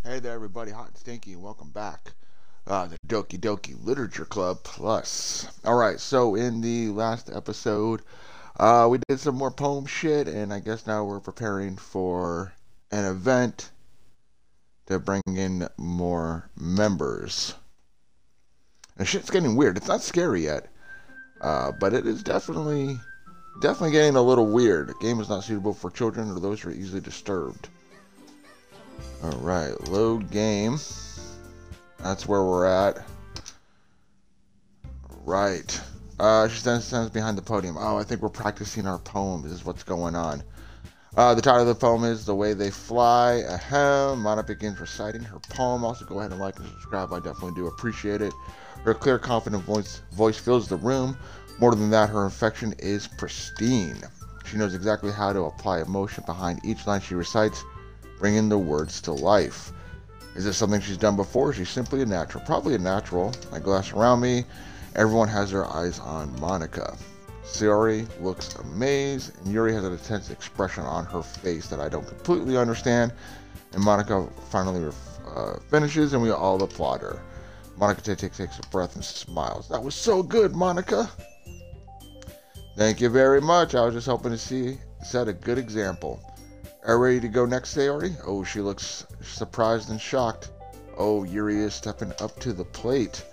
Hey there, everybody, hot and stinky, and welcome back. The Doki Doki Literature Club Plus. Alright, so in the last episode, we did some more poem shit, and I guess now we're preparing for an event to bring in more members. And shit's getting weird. It's not scary yet, but it is definitely getting a little weird. The game is not suitable for children or those who are easily disturbed. Alright, load game. That's where we're at. Right. She stands behind the podium. Oh, I think we're practicing our poem. This is what's going on. The title of the poem is The Way They Fly. Ahem. Monika begins reciting her poem. Also, go ahead and like and subscribe. I definitely do appreciate it. Her clear, confident voice fills the room. More than that, her inflection is pristine. She knows exactly how to apply emotion behind each line she recites, bringing the words to life. Is this something she's done before? Or is she simply a natural? Probably a natural. I glance around me. Everyone has their eyes on Monika. Sayori looks amazed, and Yuri has an intense expression on her face that I don't completely understand. And Monika finally finishes, and we all applaud her. Monika takes a breath and smiles. That was so good, Monika. Thank you very much. I was just hoping to set a good example. Are you ready to go next, Sayori? Oh, she looks surprised and shocked. Oh, Yuri is stepping up to the plate.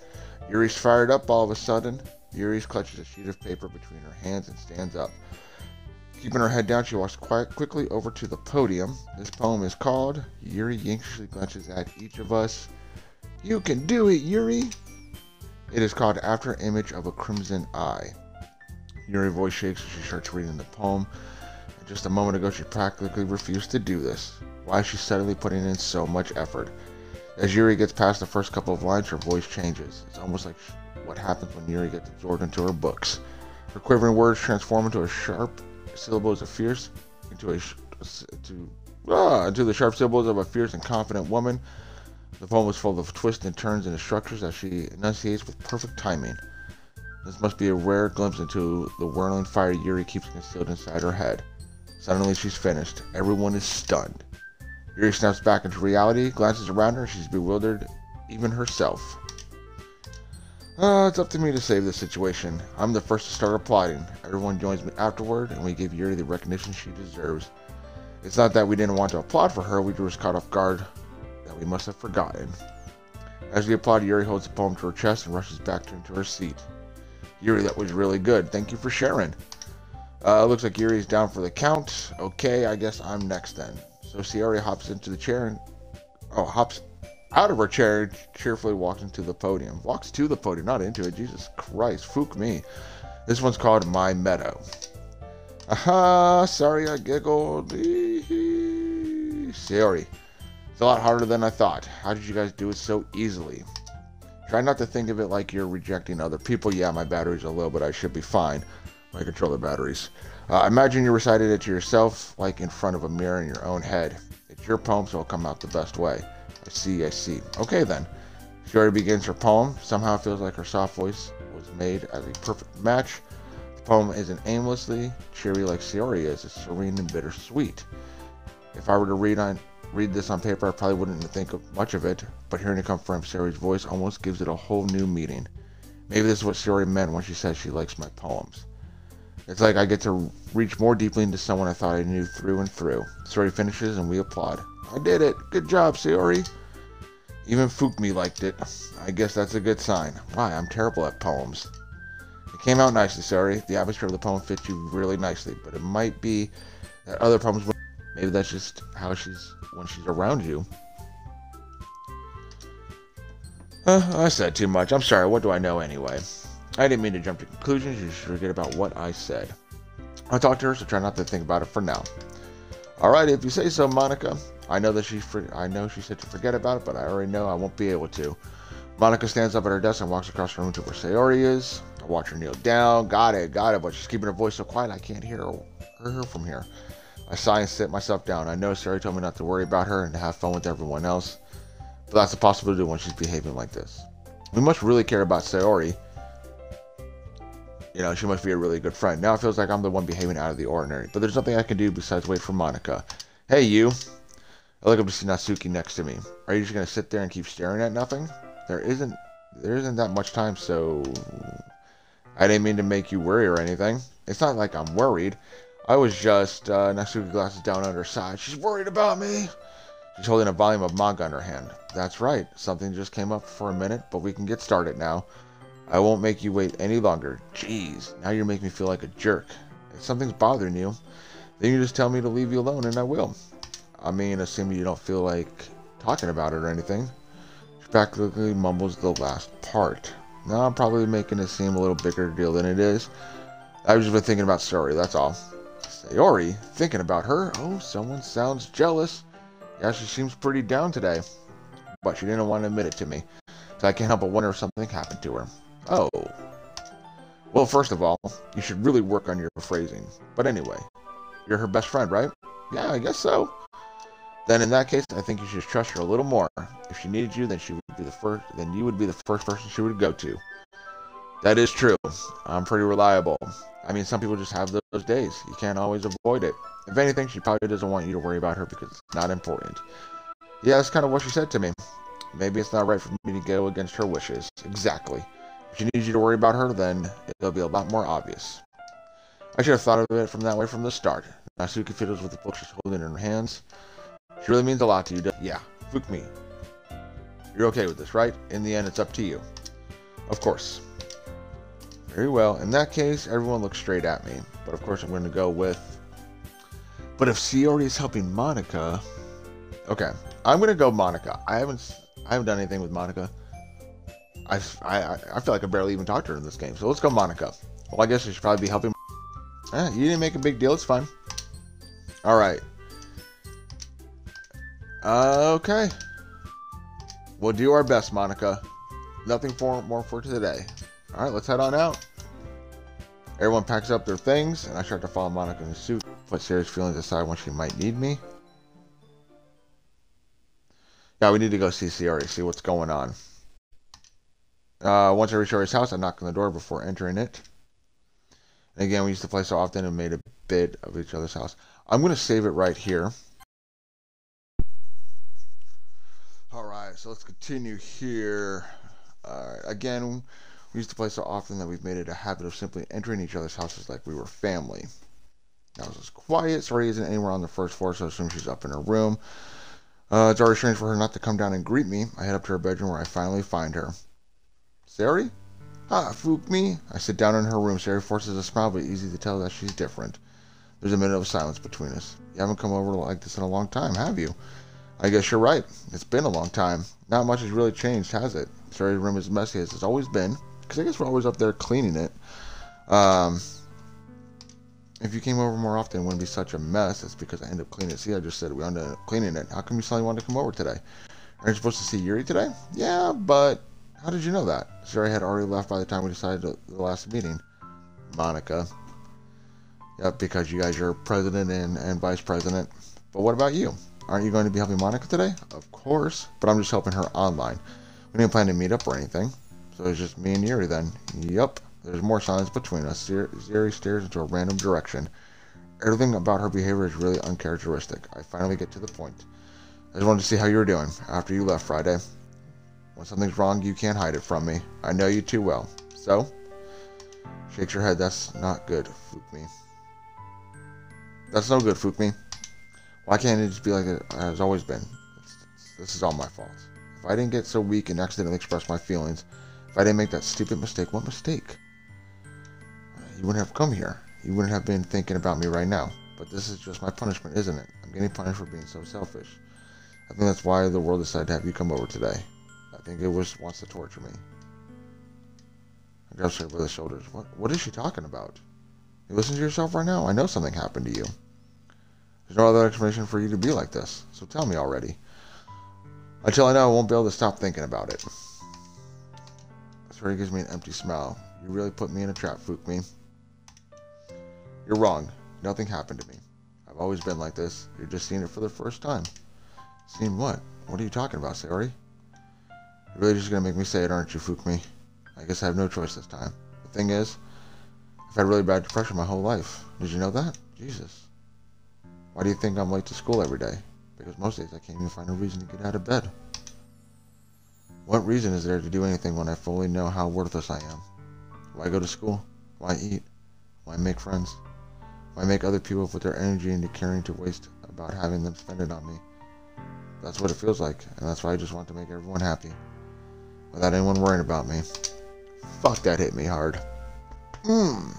Yuri's fired up all of a sudden. Yuri clutches a sheet of paper between her hands and stands up. Keeping her head down, she walks quickly over to the podium. This poem is called Yuri anxiously glances at each of us. You can do it, Yuri! It is called After Image of a Crimson Eye. Yuri's voice shakes as she starts reading the poem. Just a moment ago, she practically refused to do this. Why is she suddenly putting in so much effort? As Yuri gets past the first couple of lines, her voice changes. It's almost like what happens when Yuri gets absorbed into her books. Her quivering words transform into a sharp syllables of fierce, into the sharp syllables of a fierce and confident woman. The poem is full of twists and turns in the structures as she enunciates with perfect timing. This must be a rare glimpse into the whirling fire Yuri keeps concealed inside her head. Suddenly she's finished. Everyone is stunned. Yuri snaps back into reality, glances around her, she's bewildered, even herself. It's up to me to save this situation. I'm the first to start applauding. Everyone joins me afterward, and we give Yuri the recognition she deserves. It's not that we didn't want to applaud for her, we were just caught off guard that we must have forgotten. As we applaud, Yuri holds the poem to her chest and rushes back into her seat. Yuri, that was really good. Thank you for sharing. Looks like Yuri's down for the count. Okay, I guess I'm next then. So Sayori hops into the chair and hops out of her chair and cheerfully walks to the podium, not into it. Jesus Christ, fook me. This one's called My Meadow. Aha, sorry I giggled. Sayori, it's a lot harder than I thought. How did you guys do it so easily? Try not to think of it like you're rejecting other people. Yeah, my batteries are low, but I should be fine. My controller batteries. Imagine you recited it to yourself, like in front of a mirror in your own head. It's your poem, so it'll come out the best way. I see. Okay then. Sayori begins her poem. Somehow it feels like her soft voice was made as a perfect match. The poem isn't aimlessly cheery like Sayori is. It's serene and bittersweet. If I were to read this on paper, I probably wouldn't think of much of it, but hearing it come from Sayori's voice almost gives it a whole new meaning. Maybe this is what Sayori meant when she said she likes my poems. It's like I get to reach more deeply into someone I thought I knew through and through. Sayori finishes and we applaud. I did it. Good job, Sayori. Even Fook Me liked it. I guess that's a good sign. Why, I'm terrible at poems. It came out nicely, Sayori. The atmosphere of the poem fits you really nicely, but it might be that other poems wouldn't. Maybe that's just how she's when she's around you. I said too much. I'm sorry. What do I know anyway? I didn't mean to jump to conclusions. You should forget about what I said. I'll talk to her, so try not to think about it for now. Alright, if you say so, Monika. I know she said to forget about it, but I already know I won't be able to. Monika stands up at her desk and walks across the room to where Sayori is. I watch her kneel down. Got it, but she's keeping her voice so quiet I can't hear her from here. I sigh and sit myself down. I know Sayori told me not to worry about her and to have fun with everyone else, but that's impossible to do when she's behaving like this. We must really care about Sayori. You know, she must be a really good friend. Now it feels like I'm the one behaving out of the ordinary, but there's nothing I can do besides wait for Monika. Hey, you. I look up to see Natsuki next to me. Are you just gonna sit there and keep staring at nothing? There isn't that much time, so I didn't mean to make you worry or anything. It's not like I'm worried. I was just, Natsuki glasses down on her side. She's worried about me. She's holding a volume of manga in her hand. That's right. Something just came up for a minute, but we can get started now. I won't make you wait any longer. Jeez, now you're making me feel like a jerk. If something's bothering you, then you just tell me to leave you alone and I will. I mean, assuming you don't feel like talking about it or anything. She practically mumbles the last part. Now I'm probably making it seem a little bigger deal than it is. I've just been thinking about Sayori, that's all. Sayori? Thinking about her? Oh, someone sounds jealous. Yeah, she seems pretty down today. But she didn't want to admit it to me. So I can't help but wonder if something happened to her. Oh. Well, first of all, you should really work on your phrasing. But anyway, you're her best friend, right? Yeah, I guess so. Then in that case, I think you should trust her a little more. If she needed you, then you would be the first person she would go to. That is true. I'm pretty reliable. I mean, some people just have those days. You can't always avoid it. If anything, she probably doesn't want you to worry about her because it's not important. Yeah, that's kind of what she said to me. Maybe it's not right for me to go against her wishes. Exactly. If she needs you to worry about her, then it'll be a lot more obvious. I should have thought of it from that way from the start. Natsuki fiddles with the book she's holding in her hands. She really means a lot to you. Yeah, fuck me. You're okay with this, right? In the end, it's up to you. Of course. Very well. In that case, everyone looks straight at me. But of course, I'm going to go with... But if Sayori is helping Monika... Okay, I'm going to go Monika. I haven't done anything with Monika. I feel like I barely even talked to her in this game. So let's go Monika. Well, I guess I should probably be helping... you didn't make a big deal. It's fine. Alright. Okay. We'll do our best, Monika. Nothing more for today. Alright, let's head on out. Everyone packs up their things, and I start to follow Monika in the suit. Put serious feelings aside when she might need me. Yeah, we need to go see Sayori, see what's going on. Once I reach Sayori's house, I knock on the door before entering it. And again, we used to play so often and made a bit of each other's house. I'm going to save it right here. Alright, so let's continue here. Alright, again, we used to play so often that we've made it a habit of simply entering each other's houses like we were family. Now it's quiet. Sayori isn't anywhere on the first floor, so I assume she's up in her room. It's already strange for her not to come down and greet me. I head up to her bedroom where I finally find her. Sayori? Ah, fook me. I sit down in her room. Sayori forces a smile, but easy to tell that she's different. There's a minute of silence between us. You haven't come over like this in a long time, have you? I guess you're right. It's been a long time. Not much has really changed, has it? Sayori's room is messy as it's always been. Because I guess we're always up there cleaning it. If you came over more often, it wouldn't be such a mess. It's because I end up cleaning it. See, I just said we ended up cleaning it. How come you suddenly wanted to come over today? Aren't you supposed to see Yuri today? Yeah, but how did you know that? Sayori had already left by the time we decided the last meeting. Monika. Yep, because you guys are president and vice president. But what about you? Aren't you going to be helping Monika today? Of course, but I'm just helping her online. We didn't plan to meet up or anything. So it's just me and Yuri then. Yup. There's more silence between us. Sayori stares into a random direction. Everything about her behavior is really uncharacteristic. I finally get to the point. I just wanted to see how you were doing after you left Friday. When something's wrong, you can't hide it from me. I know you too well. So? Shakes her head. That's not good, Fook me. That's no good, Fook me. Why can't it just be like it has always been? This is all my fault. If I didn't get so weak and accidentally express my feelings, if I didn't make that stupid mistake, what mistake? You wouldn't have come here. You wouldn't have been thinking about me right now. But this is just my punishment, isn't it? I'm getting punished for being so selfish. I think that's why the world decided to have you come over today. I think it wants to torture me. I grabs her by the shoulders. What is she talking about? You listen to yourself right now? I know something happened to you. There's no other explanation for you to be like this. So tell me already. Until I know, I won't be able to stop thinking about it. Sayori gives me an empty smile. You really put me in a trap, Fook me. You're wrong. Nothing happened to me. I've always been like this. You're just seeing it for the first time. Seeing what? What are you talking about, Sayori? You're really just going to make me say it, aren't you, Fook me? I guess I have no choice this time. The thing is, I've had really bad depression my whole life. Did you know that? Jesus. Why do you think I'm late to school every day? Because most days I can't even find a reason to get out of bed. What reason is there to do anything when I fully know how worthless I am? Why go to school? Why eat? Why make friends? Why make other people put their energy into caring to waste about having them spend it on me? That's what it feels like, and that's why I just want to make everyone happy. Without anyone worrying about me. Fuck, that hit me hard. I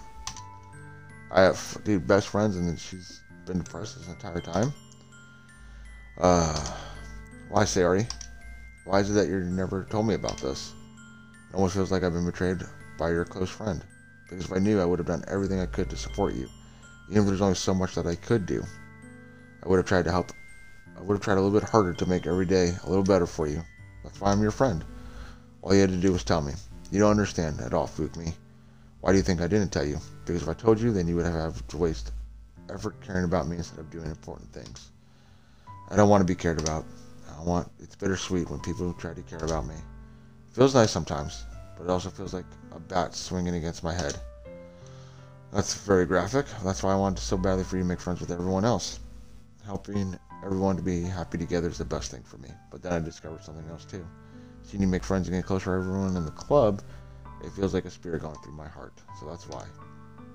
have, dude, best friends, and then she's been depressed this entire time. Why, Sayori? Why is it that you never told me about this? It almost feels like I've been betrayed by your close friend. Because if I knew, I would have done everything I could to support you. Even if there's only so much that I could do. I would have tried to help. I would have tried a little bit harder to make every day a little better for you. That's why I'm your friend. All you had to do was tell me. You don't understand at all, Fukumi. Why do you think I didn't tell you? Because if I told you, then you would have to waste effort caring about me instead of doing important things. I don't want to be cared about. It's bittersweet when people try to care about me. It feels nice sometimes, but it also feels like a bat swinging against my head. That's very graphic. That's why I wanted so badly for you to make friends with everyone else. Helping everyone to be happy together is the best thing for me. But then I discovered something else too. Seeing you make friends and get closer to everyone in the club, it feels like a spirit going through my heart. So that's why.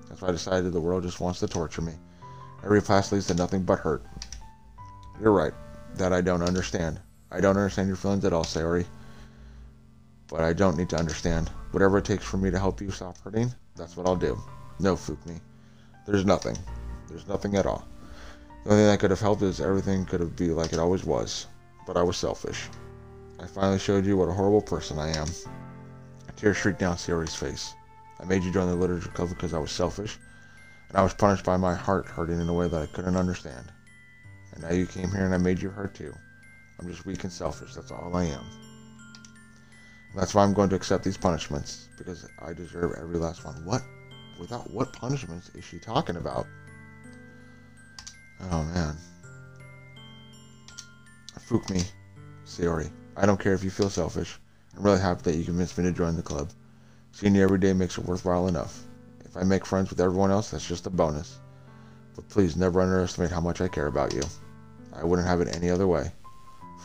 That's why I decided the world just wants to torture me. Every path leads to nothing but hurt. You're right. That I don't understand. I don't understand your feelings at all, Sayori. But I don't need to understand. Whatever it takes for me to help you stop hurting, that's what I'll do. No, Fukumi. There's nothing. There's nothing at all. The only thing that could have helped is everything could have been like it always was. But I was selfish. I finally showed you what a horrible person I am. A tear streaked down Sayori's face. I made you join the literature club because I was selfish. And I was punished by my heart hurting in a way that I couldn't understand. And now you came here and I made you hurt too. I'm just weak and selfish, that's all I am. And that's why I'm going to accept these punishments, because I deserve every last one. What? Without what punishments is she talking about? Oh man. Fukumi, Sayori, I don't care if you feel selfish. I'm really happy that you convinced me to join the club. Seeing you every day makes it worthwhile enough. If I make friends with everyone else, that's just a bonus. But please never underestimate how much I care about you. I wouldn't have it any other way.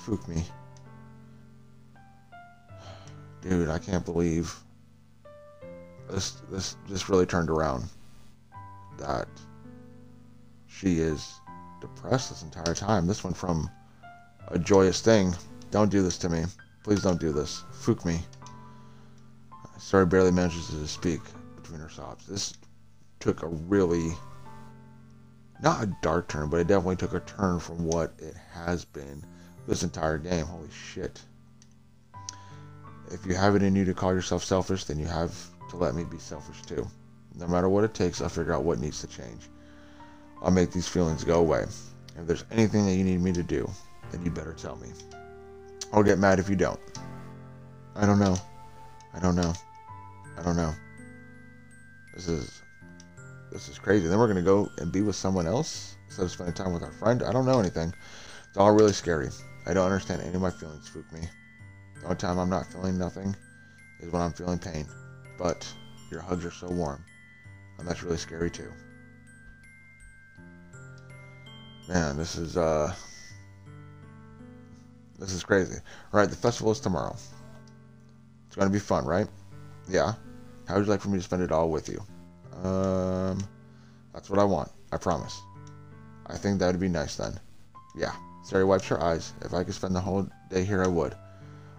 Fukumi. Dude, I can't believe this really turned around. That she is depressed this entire time. This went from a joyous thing. Don't do this to me. Please don't do this. Fukumi. Sayori barely manages to speak between her sobs. This took a really, not a dark turn, but it definitely took a turn from what it has been this entire game. Holy shit. If you have it in you to call yourself selfish, then you have to let me be selfish too. No matter what it takes, I'll figure out what needs to change. I'll make these feelings go away. If there's anything that you need me to do, then you better tell me. I'll get mad if you don't. I don't know. I don't know. I don't know. This is crazy. Then we're going to go and be with someone else instead of spending time with our friend. I don't know anything. It's all really scary. I don't understand any of my feelings, Fukumi. The only time I'm not feeling nothing is when I'm feeling pain. But your hugs are so warm. And that's really scary too. Man, this is crazy. Alright, the festival is tomorrow. It's going to be fun, right? Yeah. How would you like for me to spend it all with you? That's what I want. I promise. I think that would be nice then. Yeah. Sayori wipes her eyes. If I could spend the whole day here, I would.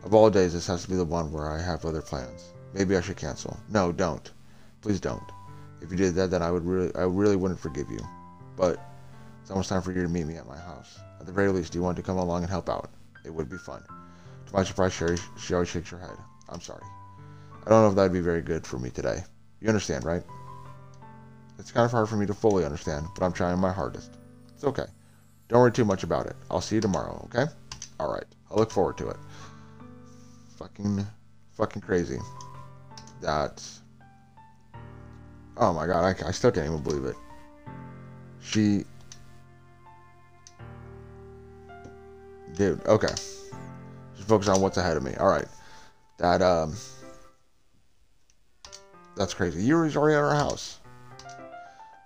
Of all days, this has to be the one where I have other plans. Maybe I should cancel. No, don't. Please don't. If you did that, then I really wouldn't forgive you. But it's almost time for you to meet me at my house. At the very least, do you want to come along and help out? It would be fun. To my surprise, she always shakes her head. I'm sorry. I don't know if that would be very good for me today. You understand, right? It's kind of hard for me to fully understand, but I'm trying my hardest. It's okay. Don't worry too much about it. I'll see you tomorrow, okay? Alright. I look forward to it. Fucking crazy. That... Oh my god, I still can't even believe it. Dude, okay. Just focus on what's ahead of me. Alright. That's crazy. Yuri's already at our house.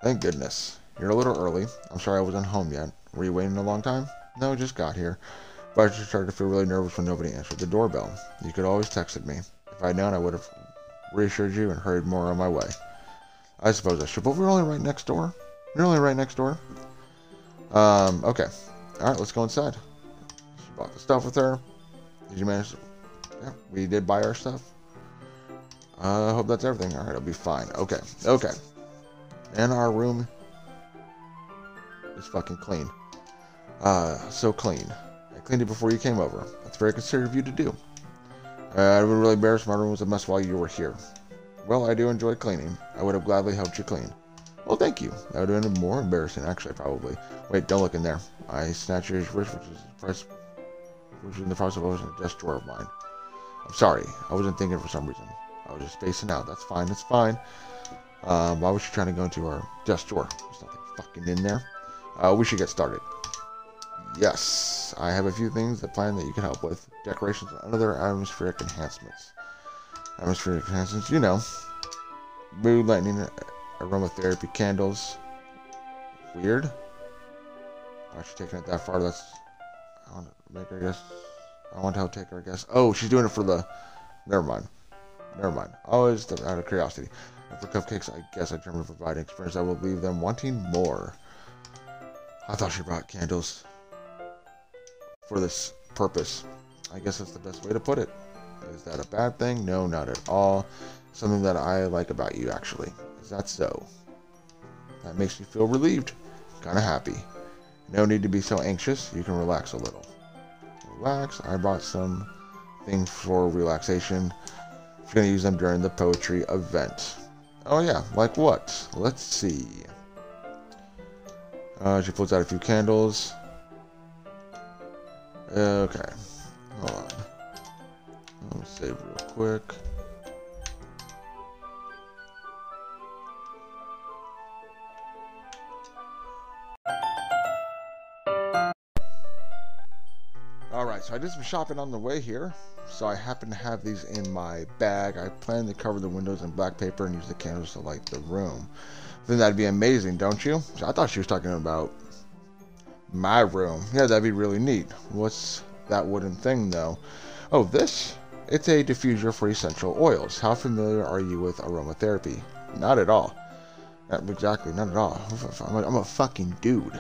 Thank goodness. You're a little early. I'm sorry I wasn't home yet. Were you waiting a long time? No, just got here. But I just started to feel really nervous when nobody answered the doorbell. You could always texted me. If I'd known, I would have reassured you and hurried more on my way. I suppose I should, but we're only right next door. We're only right next door. Okay. Alright, let's go inside. She bought the stuff with her. Did you manage to... Yeah, we did buy our stuff. I hope that's everything. Alright, it'll be fine. Okay. Okay. And our room is fucking clean. So clean. I cleaned it before you came over. That's very considerate of you to do. I would really embarrass my room was a mess while you were here. Well, I do enjoy cleaning. I would have gladly helped you clean. Well, thank you. That would have been more embarrassing, actually, probably. Wait, don't look in there. I snatched your wrist, which is in the process of opening a desk drawer of mine. I'm sorry. I wasn't thinking for some reason. I was just spacing out. That's fine. That's fine. Why was she trying to go into our desk drawer? There's nothing fucking in there. We should get started. Yes, I have a few things that plan that you can help with. Decorations and other atmospheric enhancements. Atmospheric enhancements, you know. Mood lightning, aromatherapy candles. Weird. Why is she taking it that far? That's... I want to make her guess. I want to take her guess. Oh, she's doing it for the... Never mind. Never mind. Always out of curiosity. And for cupcakes, I guess I determined to provide an experience that will leave them wanting more. I thought she brought candles for this purpose. I guess that's the best way to put it. Is that a bad thing? No, not at all. Something that I like about you, actually. Is that so? That makes me feel relieved. Kind of happy. No need to be so anxious. You can relax a little. Relax. I brought some things for relaxation. I'm going to use them during the poetry event. Oh yeah, like what? Let's see. She pulls out a few candles. Okay. Hold on. Let me save real quick. Alright, so I did some shopping on the way here. So I happen to have these in my bag. I plan to cover the windows in black paper and use the candles to light the room. I think that'd be amazing, don't you? I thought she was talking about my room. Yeah, that'd be really neat. What's that wooden thing, though? Oh, this? It's a diffuser for essential oils. How familiar are you with aromatherapy? Not at all. Not exactly, not at all. I'm a fucking dude.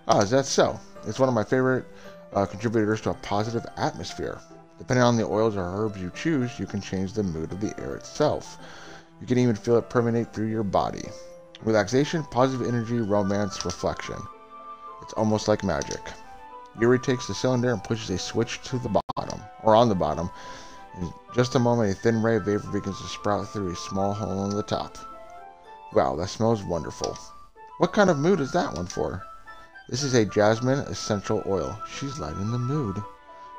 Oh, is that so? It's one of my favorite contributors to a positive atmosphere. Depending on the oils or herbs you choose, you can change the mood of the air itself. You can even feel it permeate through your body. Relaxation, positive energy, romance, reflection. It's almost like magic. Yuri takes the cylinder and pushes a switch to the bottom, or on the bottom. In just a moment, a thin ray of vapor begins to sprout through a small hole on the top. Wow, that smells wonderful. What kind of mood is that one for? This is a jasmine essential oil. She's lighting the mood.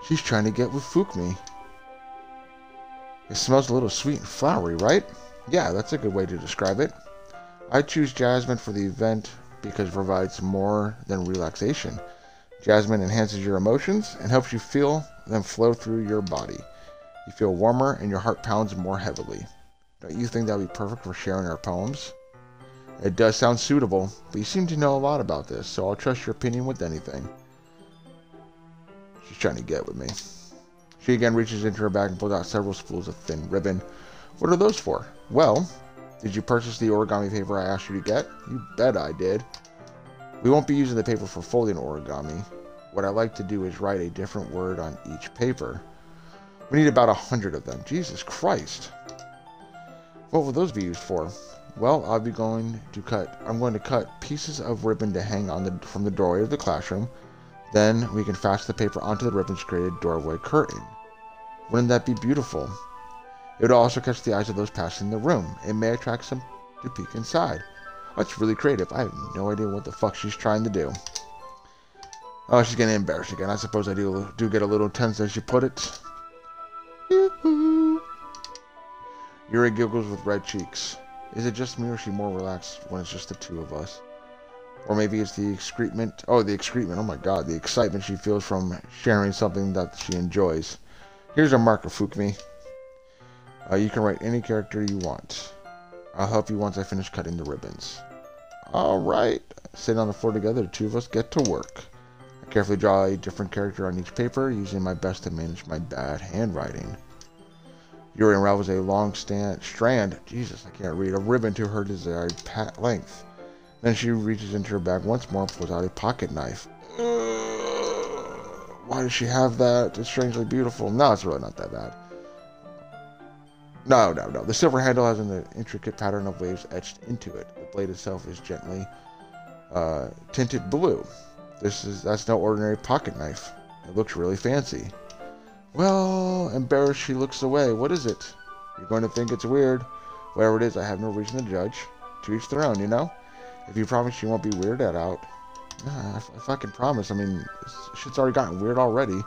She's trying to get with Fukmi. It smells a little sweet and flowery, right? Yeah, that's a good way to describe it. I choose jasmine for the event because it provides more than relaxation. Jasmine enhances your emotions and helps you feel them flow through your body. You feel warmer and your heart pounds more heavily. Don't you think that would be perfect for sharing our poems? It does sound suitable, but you seem to know a lot about this, so I'll trust your opinion with anything. She's trying to get with me. She again reaches into her bag and pulls out several spools of thin ribbon. What are those for? Well, did you purchase the origami paper I asked you to get? You bet I did. We won't be using the paper for folding origami. What I like to do is write a different word on each paper. We need about 100 of them. Jesus Christ. What will those be used for? Well, I'm going to cut pieces of ribbon to hang on from the doorway of the classroom. Then we can fasten the paper onto the ribbon's created doorway curtain. Wouldn't that be beautiful? It would also catch the eyes of those passing the room. It may attract some to peek inside. That's really creative. I have no idea what the fuck she's trying to do. Oh, she's getting embarrassed again. I suppose I do get a little tense as you put it. Yoo-hoo. Yuri giggles with red cheeks. Is it just me or is she more relaxed when it's just the two of us? Or maybe it's the excrement. Oh, the excrement. Oh my god. The excitement she feels from sharing something that she enjoys. Here's a marker, Fukmi. You can write any character you want. I'll help you once I finish cutting the ribbons. Alright. Sitting on the floor together, the two of us get to work. I I carefully draw a different character on each paper, using my best to manage my bad handwriting. Yuri unravels a long strand, Jesus, I can't read, of ribbon to her desired length. Then she reaches into her bag once more and pulls out a pocket knife. Why does she have that? It's strangely beautiful. No, it's really not that bad. No. The silver handle has an intricate pattern of waves etched into it. The blade itself is gently tinted blue. That's no ordinary pocket knife. It looks really fancy. Well, embarrassed, she looks away. What is it? You're going to think it's weird. Whatever it is, I have no reason to judge. To each their own, you know? If you promise you won't be weirded out. Yeah, I fucking promise. I mean, shit's already gotten weird already.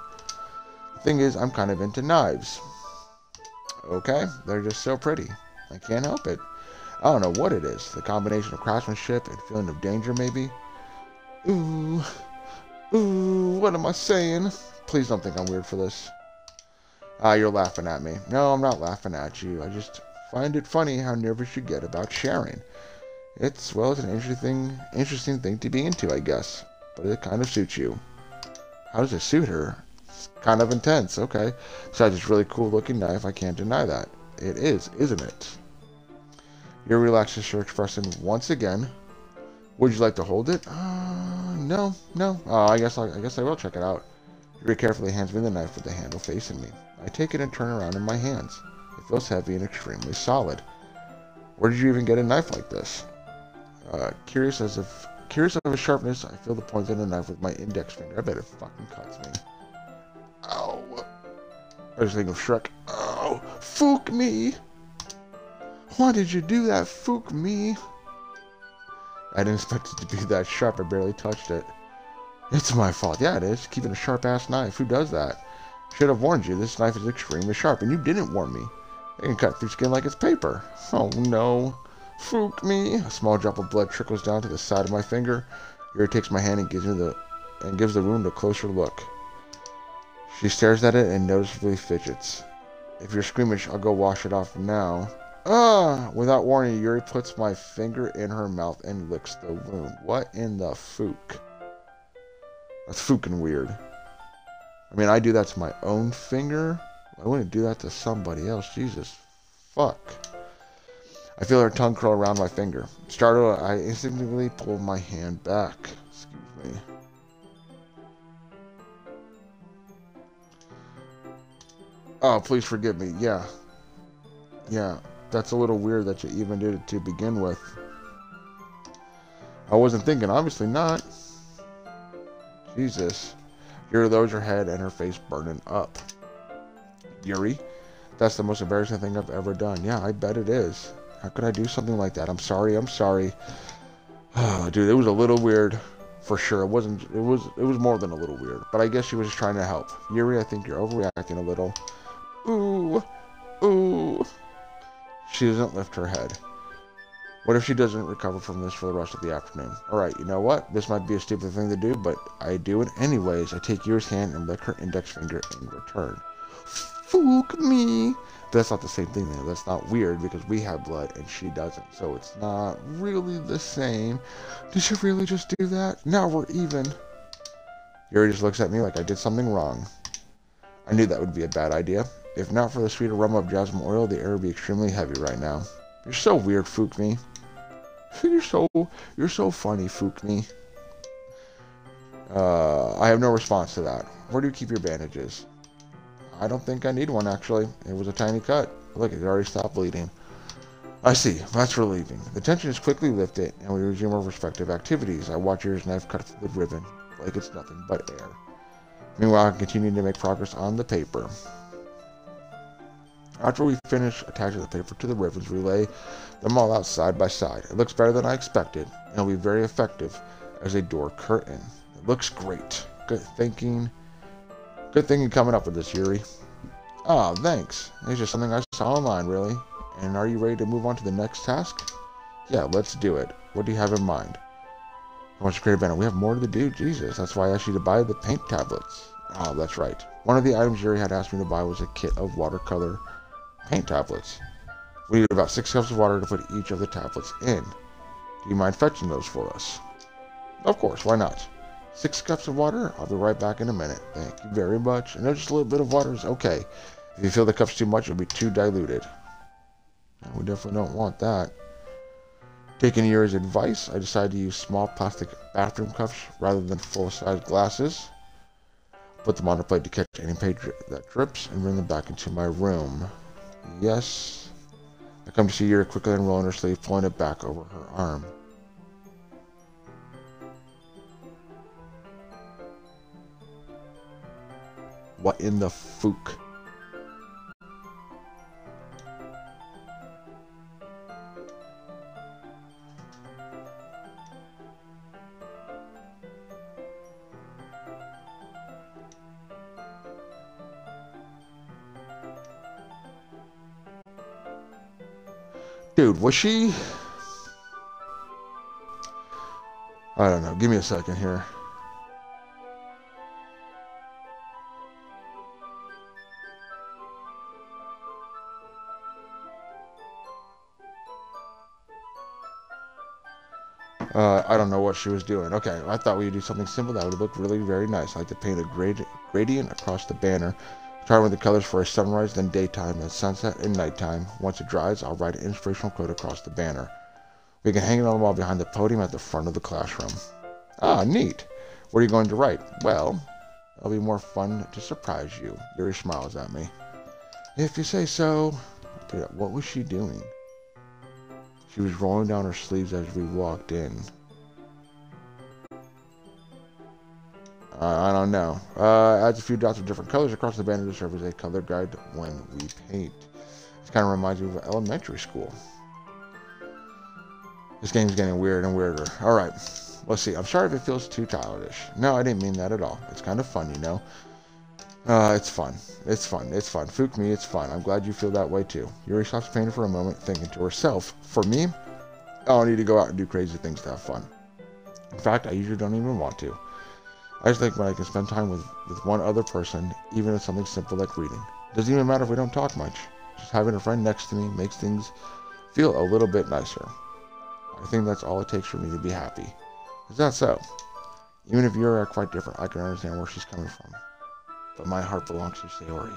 The thing is, I'm kind of into knives. Okay, they're just so pretty. I can't help it. I don't know what it is. The combination of craftsmanship and feeling of danger, maybe? Ooh, what am I saying? Please don't think I'm weird for this. You're laughing at me. No, I'm not laughing at you. I just find it funny how nervous you get about sharing. It's an interesting thing to be into, I guess. But it kind of suits you. How does it suit her? It's kind of intense, okay. Besides this really cool looking knife, I can't deny that. It is, isn't it? Yuri relaxes her expression once again. Would you like to hold it? No. I guess I will check it out. Yuri carefully hands me the knife with the handle facing me. I take it and turn around in my hands. It feels heavy and extremely solid. Where did you even get a knife like this? Curious of its sharpness, I feel the point of the knife with my index finger. I bet it fucking cuts me. Ow! I just think of Shrek. Oh, fook me! Why did you do that? Fook me! I didn't expect it to be that sharp. I barely touched it. It's my fault. Yeah, it is. Keeping a sharp-ass knife. Who does that? Should have warned you. This knife is extremely sharp, and you didn't warn me. It can cut through skin like it's paper. Oh, no. Fook me. A small drop of blood trickles down to the side of my finger. Yuri takes my hand and gives the wound a closer look. She stares at it and noticeably fidgets. If you're squeamish, I'll go wash it off now. Without warning, Yuri puts my finger in her mouth and licks the wound. What in the fook? That's fucking weird. I mean, I do that to my own finger. I wouldn't do that to somebody else. Jesus. Fuck. I feel her tongue curl around my finger. Startled, I instinctively pull my hand back. Excuse me. Oh, please forgive me. Yeah. That's a little weird that you even did it to begin with. I wasn't thinking. Obviously not. Jesus. Yuri lowers her head and her face burning up. Yuri? That's the most embarrassing thing I've ever done. Yeah, I bet it is. How could I do something like that? I'm sorry. Oh, dude, it was a little weird. For sure. It was more than a little weird. But I guess she was just trying to help. Yuri, I think you're overreacting a little. Ooh. She doesn't lift her head. What if she doesn't recover from this for the rest of the afternoon? Alright, you know what? This might be a stupid thing to do, but I do it anyways. I take Yuri's hand and lick her index finger in return. Fook me! But that's not the same thing though. That's not weird because we have blood and she doesn't. So it's not really the same. Did she really just do that? Now we're even. Yuri just looks at me like I did something wrong. I knew that would be a bad idea. If not for the sweet aroma of jasmine oil, the air would be extremely heavy right now. You're so weird, Fook me. You're so funny, Fook me. I have no response to that. Where do you keep your bandages? I don't think I need one, actually. It was a tiny cut. Look, it already stopped bleeding. I see. That's relieving. The tension is quickly lifted, and we resume our respective activities. I watch Yuri's knife cut through the ribbon, like it's nothing but air. Meanwhile, I continue to make progress on the paper. After we finish attaching the paper to the ribbons, we lay them all out side by side. It looks better than I expected, and will be very effective as a door curtain. It looks great. Good thinking coming up with this, Yuri. Oh, thanks. It's just something I saw online, really. And are you ready to move on to the next task? Yeah, let's do it. What do you have in mind? I want to create a banner. We have more to do. Jesus, that's why I asked you to buy the paint tablets. Oh, that's right. One of the items Yuri had asked me to buy was a kit of watercolor paint tablets. We need about 6 cups of water to put each of the tablets in. Do you mind fetching those for us? Of course, why not? 6 cups of water? I'll be right back in a minute. Thank you very much. And just a little bit of water is okay. If you feel the cup's too much, it'll be too diluted. And we definitely don't want that. Taking Yuri's advice, I decided to use small plastic bathroom cups rather than full-size glasses. Put them on a plate to catch any paint that drips and bring them back into my room. Yes. I come to see Yuri quickly unrolling her sleeve, pulling it back over her arm. What in the fook? Dude, was she? I don't know. Give me a second here. I don't know what she was doing. Okay, I thought we would do something simple that would look really very nice. I like to paint a gradient across the banner. Start with the colors for a sunrise, then daytime, then sunset, and nighttime. Once it dries, I'll write an inspirational quote across the banner. We can hang it on the wall behind the podium at the front of the classroom. Ah, neat. What are you going to write? Well, it'll be more fun to surprise you. Yuri smiles at me. If you say so. Dude, what was she doing? She was rolling down her sleeves as we walked in. I don't know. Adds a few dots of different colors across the banner to serve as a color guide when we paint. This kind of reminds me of elementary school. This game's getting weird and weirder. Alright, let's see. I'm sorry if it feels too childish. No, I didn't mean that at all. It's kind of fun, you know. It's fun. It's fun. It's fun. Fook me, it's fun. I'm glad you feel that way too. Yuri stops painting for a moment, thinking to herself, for me, I don't need to go out and do crazy things to have fun. In fact, I usually don't even want to. I just think when I can spend time with one other person, even if something simple like reading. It doesn't even matter if we don't talk much. Just having a friend next to me makes things feel a little bit nicer. I think that's all it takes for me to be happy. Is that so? Even if you're quite different, I can understand where she's coming from. But my heart belongs to Sayori.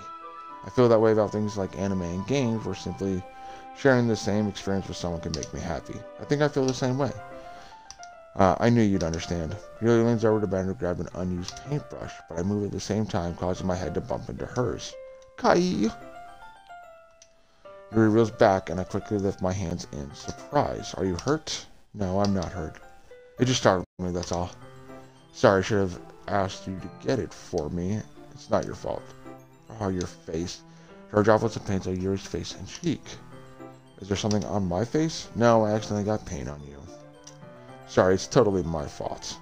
I feel that way about things like anime and games, where simply sharing the same experience with someone can make me happy. I think I feel the same way. I knew you'd understand. Yuri leans over to banner to grab an unused paintbrush, but I move at the same time, causing my head to bump into hers. Kai! Yuri reels back, and I quickly lift my hands in surprise. Are you hurt? No, I'm not hurt. It just startled me, that's all. Sorry, I should have asked you to get it for me. It's not your fault. Oh, your face. There are droplets of paint on Yuri's face and cheek. Is there something on my face? No, I accidentally got paint on you. Sorry, it's totally my fault.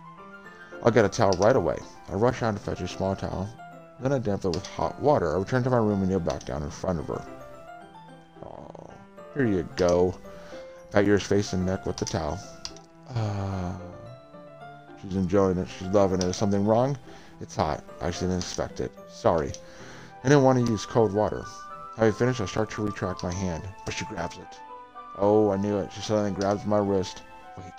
I'll get a towel right away. I rush out to fetch a small towel. Then I damp it with hot water. I return to my room and kneel back down in front of her. Oh, here you go. Pat Yuri's face and neck with the towel. She's enjoying it. She's loving it. Is something wrong? It's hot. I just didn't expect it. Sorry. I didn't want to use cold water. Having finished, I start to retract my hand, but she grabs it. Oh, I knew it. She suddenly grabs my wrist. Wait.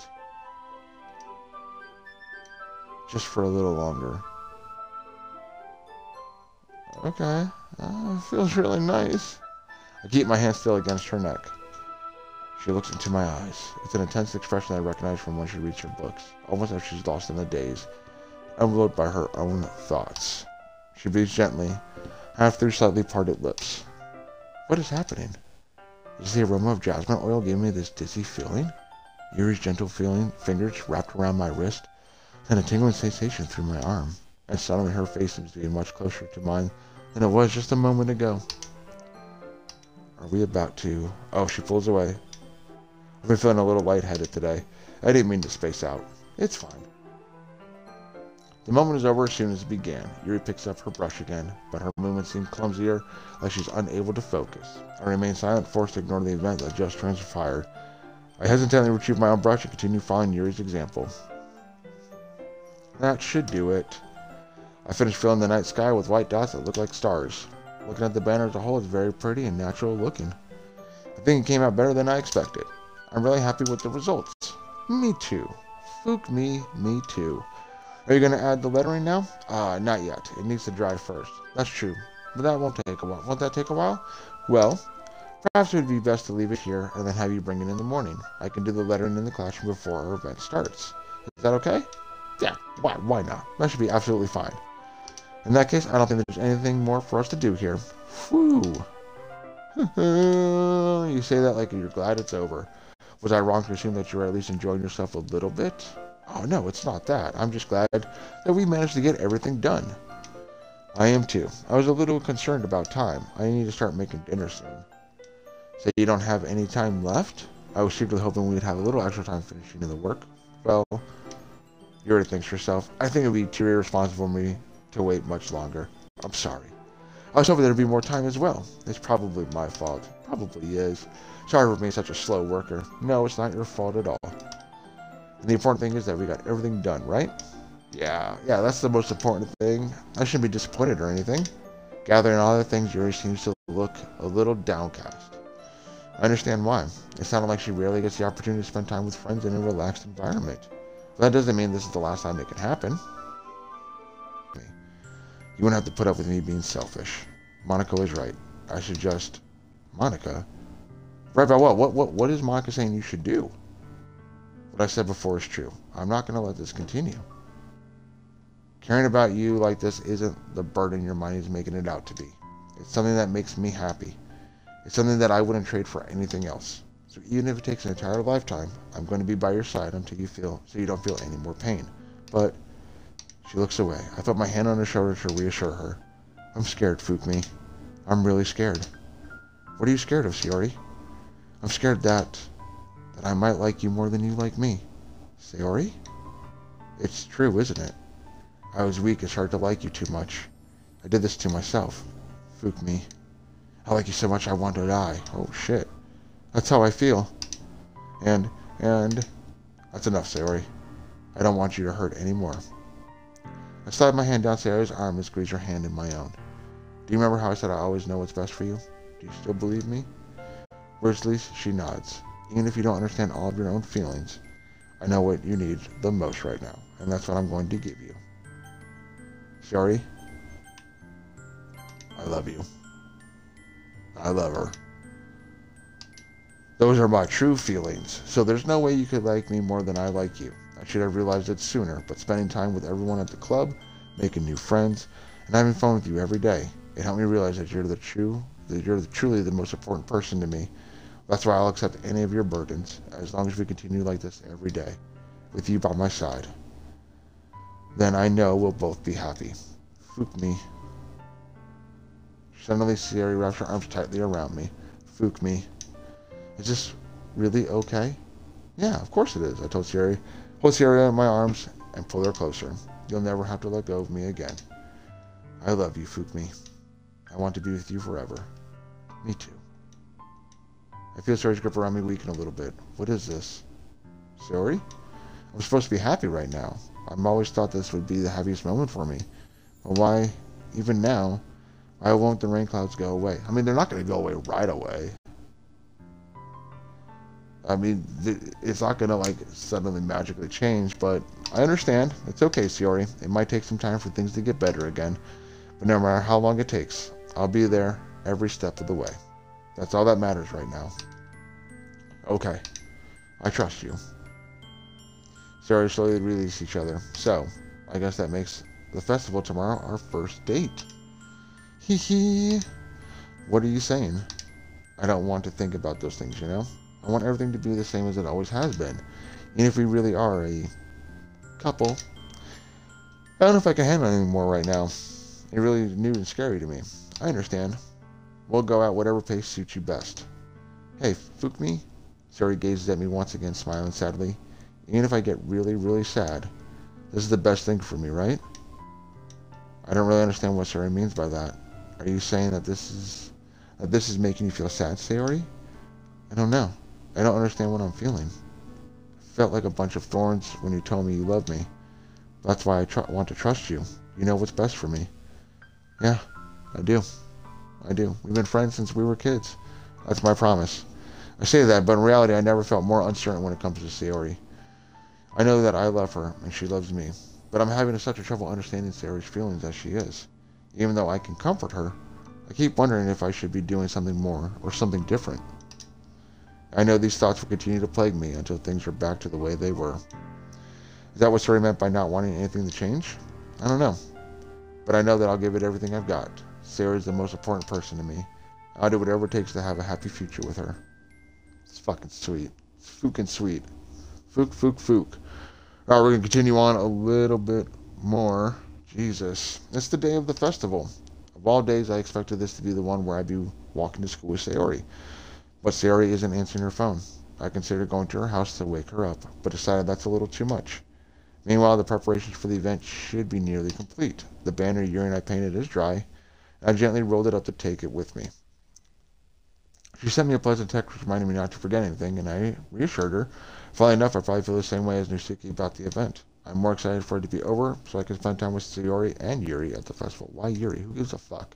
Just for a little longer. Okay. It feels really nice. I keep my hand still against her neck. She looks into my eyes. It's an intense expression I recognize from when she reads her books, almost as she's lost in the daze, enveloped by her own thoughts. She breathes gently, half through slightly parted lips. What is happening? Is the aroma of jasmine oil giving me this dizzy feeling? Yuri's gentle fingers wrapped around my wrist, sent a tingling sensation through my arm, and suddenly her face seems to be much closer to mine than it was just a moment ago. Are we about to... Oh, she pulls away. I've been feeling a little lightheaded today. I didn't mean to space out. It's fine. The moment is over as soon as it began. Yuri picks up her brush again, but her movements seem clumsier, like she's unable to focus. I remain silent, forced to ignore the event that just transpired. I hesitantly retrieve my own brush and continue following Yuri's example. That should do it. I finished filling the night sky with white dots that look like stars. Looking at the banner as a whole, it's very pretty and natural looking. I think it came out better than I expected. I'm really happy with the results. Me too. Fook me, me too. Are you going to add the lettering now? Not yet. It needs to dry first. That's true. But that won't take a while. Won't that take a while? Well, perhaps it would be best to leave it here and then have you bring it in the morning. I can do the lettering in the classroom before our event starts. Is that okay? Yeah, why not? That should be absolutely fine. In that case, I don't think there's anything more for us to do here. Whew. You say that like you're glad it's over. Was I wrong to assume that you were at least enjoying yourself a little bit? Oh no, it's not that. I'm just glad that we managed to get everything done. I am too. I was a little concerned about time. I need to start making dinner soon. So you don't have any time left? I was secretly hoping we'd have a little extra time finishing the work. Well, Yuri thinks herself. I think it would be too irresponsible for me to wait much longer. I'm sorry. I was hoping there'd be more time as well. It's probably my fault. Probably is. Sorry for being such a slow worker. No, it's not your fault at all. And the important thing is that we got everything done, right? Yeah, that's the most important thing. I shouldn't be disappointed or anything. Gathering all the things, Yuri seems to look a little downcast. I understand why. It sounded like she rarely gets the opportunity to spend time with friends in a relaxed environment. But that doesn't mean this is the last time it can happen. You wouldn't have to put up with me being selfish. Monika is right. I should just... Monika? Right about what? What is Monika saying you should do? What I said before is true. I'm not going to let this continue. Caring about you like this isn't the burden your mind is making it out to be. It's something that makes me happy. It's something that I wouldn't trade for anything else. So even if it takes an entire lifetime, I'm going to be by your side until you don't feel any more pain. But she looks away. I put my hand on her shoulder to reassure her. I'm scared, Fukmi. I'm really scared. What are you scared of, Sayori? I'm scared that I might like you more than you like me. Sayori? It's true, isn't it? I was weak. It's hard to like you too much. I did this to myself. Fukmi. I like you so much I want to die. Oh, shit. That's how I feel. And that's enough, Sayori. I don't want you to hurt anymore. I slide my hand down Sayori's arm and squeeze her hand in my own. Do you remember how I said I always know what's best for you? Do you still believe me? Briskly, she nods. Even if you don't understand all of your own feelings, I know what you need the most right now, and that's what I'm going to give you. Sayori, I love you. I love her. Those are my true feelings, so there's no way you could like me more than I like you. I should have realized it sooner, but spending time with everyone at the club, making new friends, and having fun with you every day, it helped me realize that you're truly the most important person to me. That's why I'll accept any of your burdens, as long as we continue like this every day, with you by my side. Then I know we'll both be happy. Fukmi. Suddenly, Sayori wraps her arms tightly around me. Fukmi. Is this really okay? Yeah, of course it is, I told Sayori. Hold Sayori in my arms and pull her closer. You'll never have to let go of me again. I love you, Fukmi. I want to be with you forever. Me too. I feel Sayori's grip around me weaken a little bit. What is this? Sayori? I'm supposed to be happy right now. I've always thought this would be the happiest moment for me. But why, even now, why won't the rain clouds go away? I mean, they're not going to go away right away. I mean, it's not going to, like, suddenly magically change, but I understand. It's okay, Sayori. It might take some time for things to get better again. But no matter how long it takes, I'll be there every step of the way. That's all that matters right now. Okay. I trust you. Sayori slowly release each other. So, I guess that makes the festival tomorrow our first date. Hee hee. What are you saying? I don't want to think about those things, you know? I want everything to be the same as it always has been. Even if we really are a couple. I don't know if I can handle it anymore right now. It's really new and scary to me. I understand. We'll go at whatever pace suits you best. Hey, Fukmi? Sayori gazes at me once again, smiling sadly. Even if I get really, really sad, this is the best thing for me, right? I don't really understand what Sayori means by that. Are you saying that this is making you feel sad, Sayori? I don't know. I don't understand what I'm feeling. I felt like a bunch of thorns when you told me you loved me. That's why I want to trust you. You know what's best for me. Yeah, I do. I do. We've been friends since we were kids. That's my promise. I say that, but in reality, I never felt more uncertain when it comes to Sayori. I know that I love her, and she loves me. but I'm having such a trouble understanding Sayori's feelings as she is. Even though I can comfort her, I keep wondering if I should be doing something more or something different. I know these thoughts will continue to plague me until things are back to the way they were. Is that what Sayori meant by not wanting anything to change? I don't know. But I know that I'll give it everything I've got. Sayori is the most important person to me. I'll do whatever it takes to have a happy future with her. It's fucking sweet. It's fucking sweet. Fook. Alright, we're going to continue on a little bit more. Jesus. It's the day of the festival. Of all days, I expected this to be the one where I'd be walking to school with Sayori. But Sayori isn't answering her phone. I considered going to her house to wake her up, but decided that's a little too much. Meanwhile, the preparations for the event should be nearly complete. The banner Yuri and I painted is dry, and I gently rolled it up to take it with me. She sent me a pleasant text reminding me not to forget anything, and I reassured her. Funnily enough, I probably feel the same way as Natsuki about the event. I'm more excited for it to be over, so I can spend time with Sayori and Yuri at the festival. Why Yuri? Who gives a fuck?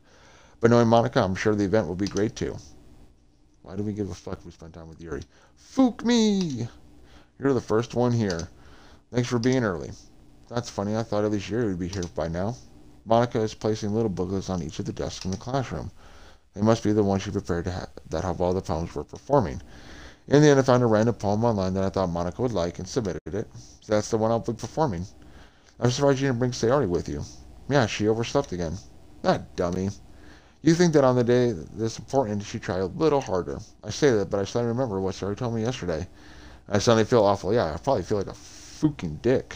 But knowing Monika, I'm sure the event will be great too. Why do we give a fuck if we spend time with Yuri? Fook me! You're the first one here. Thanks for being early. That's funny, I thought at least Yuri would be here by now. Monika is placing little booklets on each of the desks in the classroom. They must be the ones she prepared that have all the poems we're performing. In the end, I found a random poem online that I thought Monika would like and submitted it. So that's the one I'll be performing. I'm surprised you didn't bring Sayori with you. Yeah, she overslept again. That dummy. You think that on the day this important, she'd try a little harder. I say that, but I suddenly remember what Sayori told me yesterday. I suddenly feel awful. Yeah, I probably feel like a fucking dick.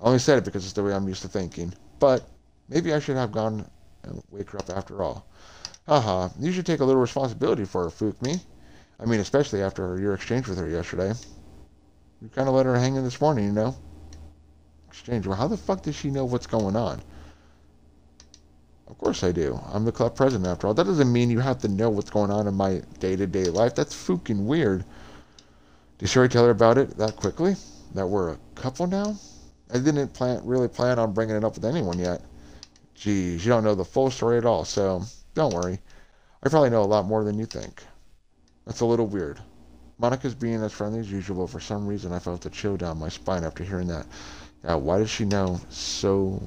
I only said it because it's the way I'm used to thinking. But maybe I should have gone and wake her up after all. Haha, you should take a little responsibility for her, Fook me. I mean, especially after your exchange with her yesterday. You kind of let her hang in this morning, you know? Exchange. Well, how the fuck does she know what's going on? Of course I do. I'm the club president after all. That doesn't mean you have to know what's going on in my day-to-day life. That's fucking weird. Did Sayori tell her about it that quickly? That we're a couple now? I didn't really plan on bringing it up with anyone yet. Geez, you don't know the full story at all, so don't worry. I probably know a lot more than you think. That's a little weird. Monika's being as friendly as usual, but for some reason I felt a chill down my spine after hearing that. Yeah, why does she know so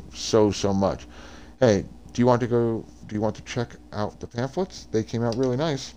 much? Hey, do you want to check out the pamphlets? They came out really nice.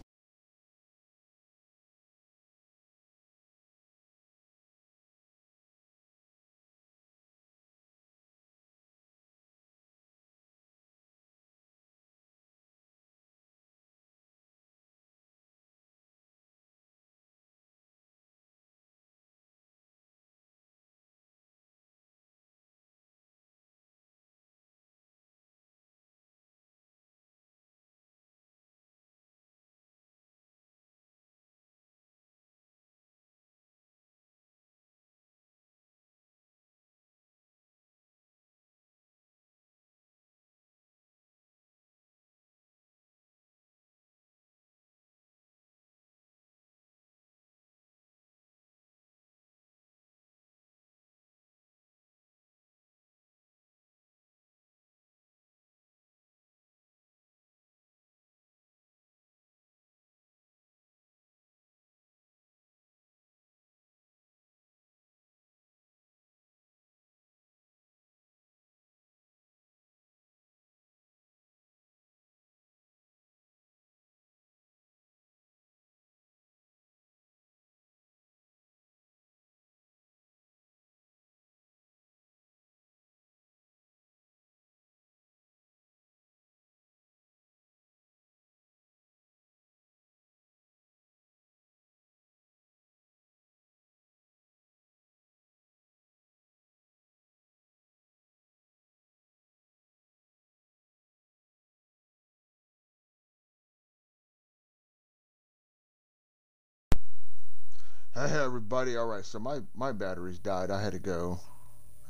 Hey everybody, alright, so my batteries died. I had to go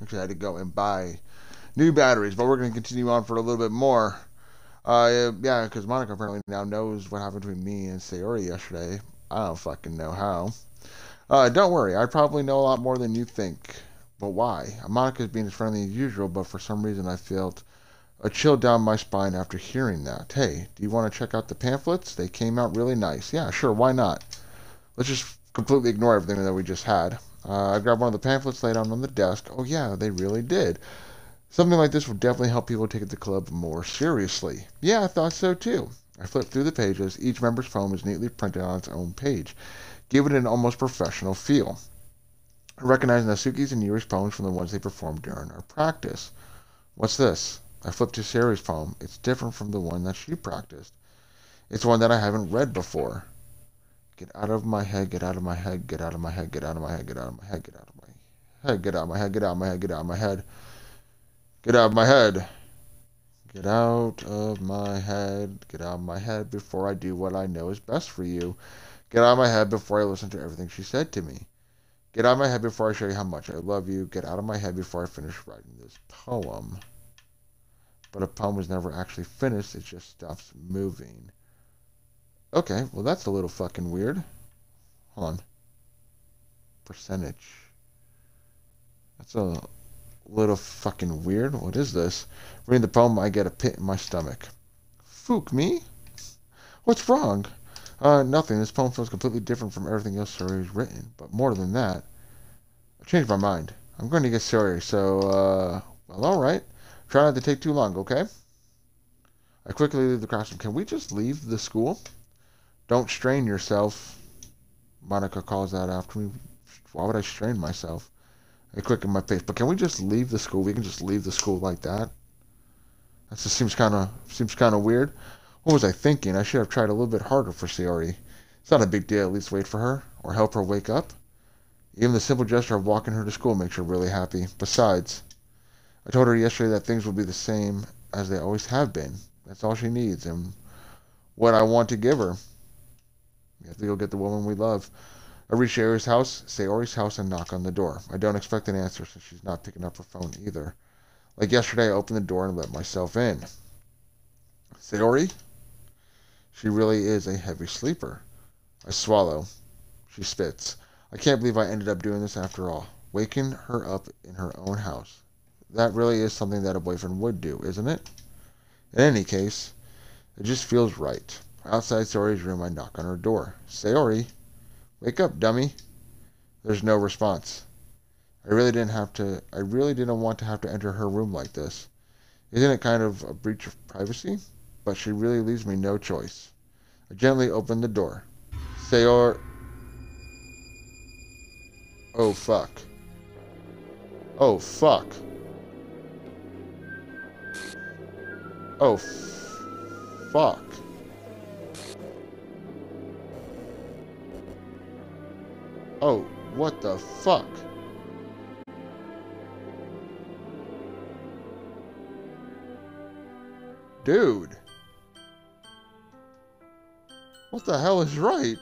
and buy new batteries, but we're going to continue on for a little bit more. Yeah, because Monika apparently now knows what happened between me and Sayori yesterday. I don't fucking know how. Don't worry, I probably know a lot more than you think. But why? Monika's being as friendly as usual, but for some reason I felt a chill down my spine after hearing that. Hey, do you want to check out the pamphlets? They came out really nice. Yeah, sure, why not? Let's just completely ignore everything that we just had. I grabbed one of the pamphlets laid out on the desk. Oh yeah, they really did. Something like this would definitely help people take the club more seriously. Yeah, I thought so too. I flipped through the pages. Each member's poem is neatly printed on its own page, giving it an almost professional feel. I recognized Natsuki's and Yuri's poems from the ones they performed during our practice. What's this? I flipped to Sayori's poem. It's different from the one that she practiced. It's one that I haven't read before. Get out of my head, get out of my head, get out of my head, get out of my head, get out of my head, get out of my head, get out of my head, get out of my head, get out of my head, get out of my head, get out of my head, get out of my head before I do what I know is best for you. Get out of my head before I listen to everything she said to me. Get out of my head before I show you how much I love you. Get out of my head before I finish writing this poem. But a poem was never actually finished, it just stops moving. Okay, well that's a little fucking weird. Hold on. Percentage. That's a little fucking weird. What is this? Reading the poem, I get a pit in my stomach. Fook me? What's wrong? Nothing. This poem feels completely different from everything else Sayori's written. But more than that, I changed my mind. I'm going to get Sayori, so, well, alright. Try not to take too long, okay? I quickly leave the classroom. Can we just leave the school? Don't strain yourself. Monika calls out after me. Why would I strain myself? I quicken my pace. But can we just leave the school? We can just leave the school like that? That just seems kind of weird. What was I thinking? I should have tried a little bit harder for Sayori. It's not a big deal. At least wait for her or help her wake up. Even the simple gesture of walking her to school makes her really happy. Besides, I told her yesterday that things will be the same as they always have been. That's all she needs and what I want to give her. We have to go get the woman we love. I reach Sayori's house, and knock on the door. I don't expect an answer since she's not picking up her phone either. Like yesterday, I opened the door and let myself in. Sayori? She really is a heavy sleeper. I swallow. She spits. I can't believe I ended up doing this after all. Waking her up in her own house. That really is something that a boyfriend would do, isn't it? In any case, it just feels right. Outside Sayori's room, I knock on her door. Sayori, wake up, dummy. There's no response. I really didn't want to have to enter her room like this. Isn't it kind of a breach of privacy? But she really leaves me no choice. I gently open the door. Sayori. Oh, fuck. Oh, fuck. Oh, fuck. Oh, what the fuck? Dude. What the hell is right?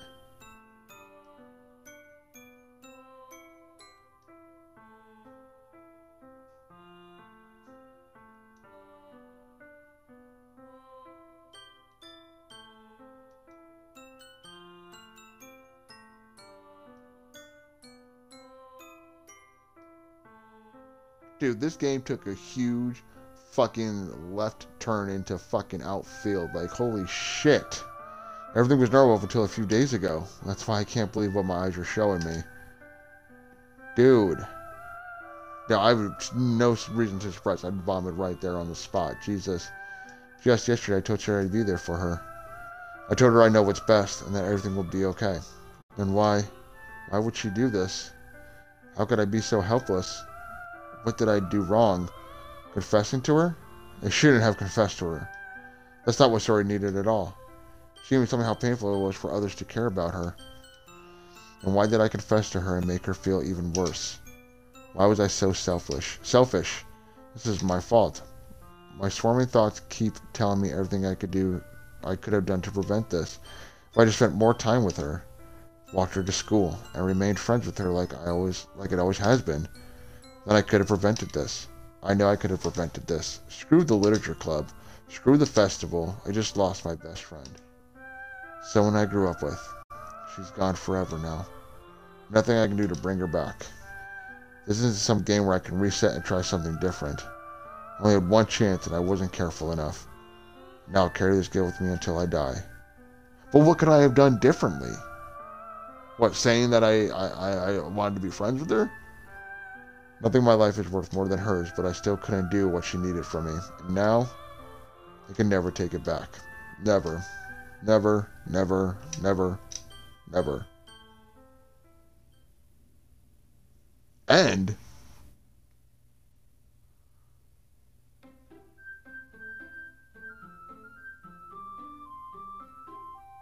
Dude, this game took a huge fucking left turn into fucking outfield. Like, holy shit. Everything was normal up until a few days ago. That's why I can't believe what my eyes are showing me. Dude. No, I have no reason to surprise. I'd vomit right there on the spot. Jesus. Just yesterday, I told her I'd be there for her. I told her I know what's best and that everything will be okay. Then why would she do this? How could I be so helpless? What did I do wrong? Confessing to her? I shouldn't have confessed to her. That's not what Sayori needed at all. She even told me how painful it was for others to care about her. And why did I confess to her and make her feel even worse? Why was I so selfish? This is my fault. My swarming thoughts keep telling me everything I could have done to prevent this. If I just spent more time with her, walked her to school, and remained friends with her like it always has been, then I could have prevented this. I know I could have prevented this. Screw the literature club. Screw the festival. I just lost my best friend. Someone I grew up with. She's gone forever now. Nothing I can do to bring her back. This isn't some game where I can reset and try something different. I only had one chance and I wasn't careful enough. Now I'll carry this guilt with me until I die. But what could I have done differently? What, saying that I wanted to be friends with her? Nothing in my life is worth more than hers, but I still couldn't do what she needed from me. And now, I can never take it back. Never. Never, never, never, never. And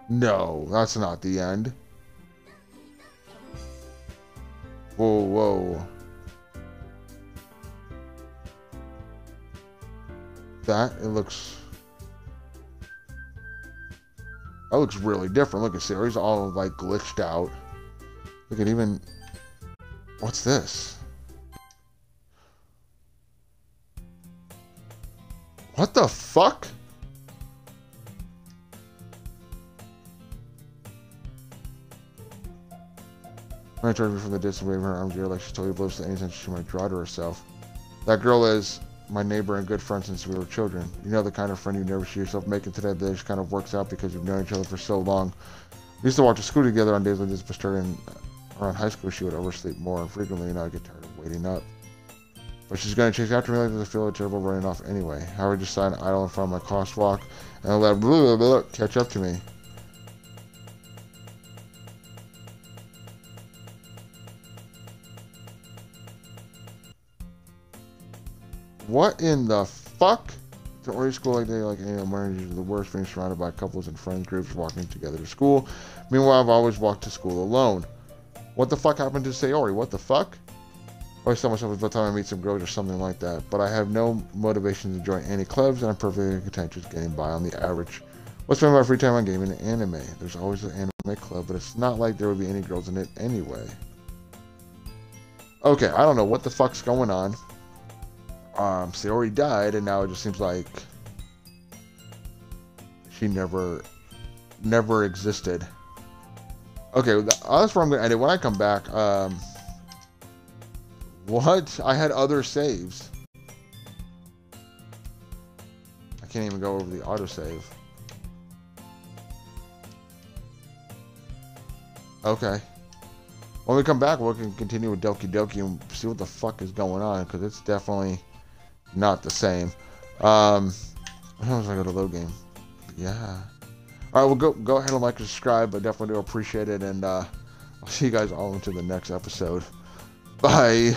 no, that's not the end. Whoa, whoa. That looks really different. Look at Sayori's all like glitched out. Look at even, what's this? What the fuck? When I turned me from the distance, waving her arms here like she's totally oblivious to any attention she might draw to herself. That girl is my neighbor and good friend since we were children. You know, the kind of friend you never see yourself making today, but it just kind of works out because you've known each other for so long. We used to walk to school together on days like this, but starting around high school, she would oversleep more and frequently, and I'd get tired of waiting up. But she's going to chase after me like this. I feel terrible running off anyway. Howard just sat idle in front of my crosswalk and let blah, blah, blah, catch up to me. What in the fuck? It's an early school like day, like any morning, is the worst, being surrounded by couples and friends groups walking together to school. Meanwhile, I've always walked to school alone. What the fuck happened to Sayori? What the fuck? I always tell myself it's about time I meet some girls or something like that, but I have no motivation to join any clubs, and I'm perfectly content just getting by on the average. What's spend my free time on gaming and anime? There's always an anime club, but it's not like there would be any girls in it anyway. Okay, I don't know what the fuck's going on. Sayori died, and now it just seems like she never existed. Okay, that's where I'm gonna end it. When I come back, what? I had other saves. I can't even go over the autosave. Okay. When we come back, we can continue with Doki Doki and see what the fuck is going on, because it's definitely not the same. I was like, go to load game. Yeah. All right, well, go ahead and like and subscribe. I definitely do appreciate it, and I'll see you guys all into the next episode. Bye.